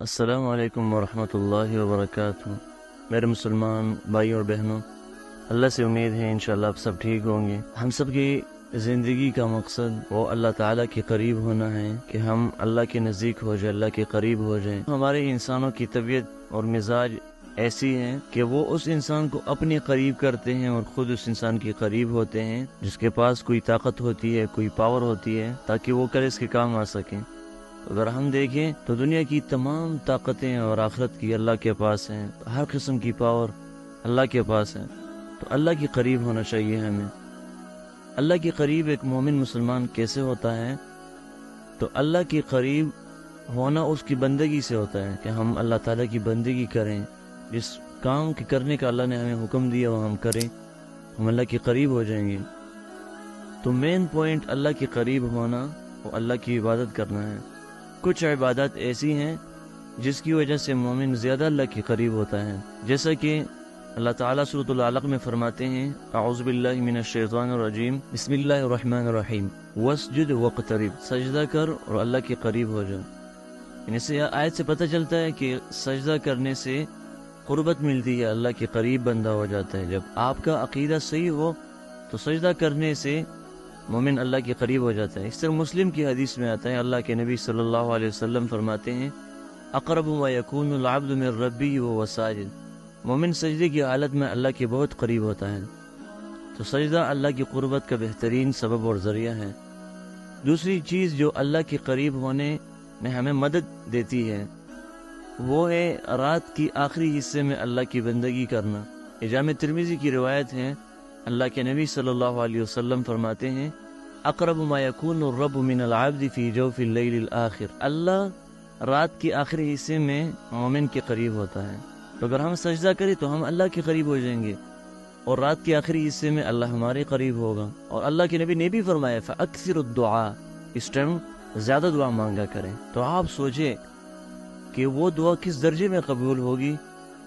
السلام علیکم ورحمۃ اللہ وبرکاتہ۔ میرے مسلمان بھائی اور بہنوں، اللہ سے امید ہے انشاءاللہ آپ سب ٹھیک ہوں گے۔ ہم سب کی زندگی کا مقصد وہ اللہ تعالیٰ کے قریب ہونا ہے، کہ ہم اللہ کے نزدیک ہو جائیں، اللہ کے قریب ہو جائیں۔ ہمارے انسانوں کی طبیعت اور مزاج ایسی ہے کہ وہ اس انسان کو اپنے قریب کرتے ہیں اور خود اس انسان کے قریب ہوتے ہیں جس کے پاس کوئی طاقت ہوتی ہے، کوئی پاور ہوتی ہے، تاکہ وہ کل اس کے کام آ سکیں۔ اگر ہم دیکھیں تو دنیا کی تمام طاقتیں اور آخرت کی اللہ کے پاس ہیں، ہر قسم کی پاور اللہ کے پاس ہے، تو اللہ کے قریب ہونا چاہیے ہمیں۔ اللہ کے قریب ایک مومن مسلمان کیسے ہوتا ہے؟ تو اللہ کے قریب ہونا اس کی بندگی سے ہوتا ہے، کہ ہم اللہ تعالیٰ کی بندگی کریں، جس کام کے کرنے کا اللہ نے ہمیں حکم دیا وہ ہم کریں، ہم اللہ کے قریب ہو جائیں گے۔ تو مین پوائنٹ اللہ کے قریب ہونا، وہ اللہ کی عبادت کرنا ہے۔ کچھ عبادات ایسی ہیں جس کی وجہ سے مومن زیادہ اللہ کے قریب ہوتا ہے، جیسا کہ اللہ تعالیٰ سورۃ العلق میں فرماتے ہیں، اعوذ باللہ من الشیطان الرجیم، بسم اللہ الرحمن الرحیم، واسجد واقترب، سجدہ کر اور اللہ کے قریب ہو جا۔ ان سے آیت سے پتہ چلتا ہے کہ سجدہ کرنے سے قربت ملتی ہے، اللہ کے قریب بندہ ہو جاتا ہے۔ جب آپ کا عقیدہ صحیح ہو تو سجدہ کرنے سے مومن اللہ کے قریب ہو جاتا ہے۔ اس طرح مسلم کی حدیث میں آتا ہے، اللہ کے نبی صلی اللہ علیہ وسلم فرماتے ہیں، اقرب ما یکون العبد من ربی وهو ساجد، مومن سجدے کی حالت میں اللہ کے بہت قریب ہوتا ہے۔ تو سجدہ اللہ کی قربت کا بہترین سبب اور ذریعہ ہے۔ دوسری چیز جو اللہ کے قریب ہونے میں ہمیں مدد دیتی ہے وہ ہے رات کی آخری حصے میں اللہ کی بندگی کرنا۔ یہ جامع ترمذی کی روایت ہے، اللہ کے نبی صلی اللہ علیہ وسلم فرماتے ہیں، اقرب ما یکون الرب من العبد فی جوف اللیل الآخر، اللہ رات کے آخری حصے میں مومن کے قریب ہوتا ہے۔ تو اگر ہم سجدہ کریں تو ہم اللہ کے قریب ہو جائیں گے، اور رات کے آخری حصے میں اللہ ہمارے قریب ہوگا۔ اور اللہ کے نبی نے بھی فرمایا، فاکثر الدعاء، اس ٹائم زیادہ دعا مانگا کریں۔ تو آپ سوچیں کہ وہ دعا کس درجے میں قبول ہوگی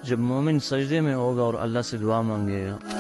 جب مومن سجدے میں ہوگا اور اللہ سے دعا مانگے گا۔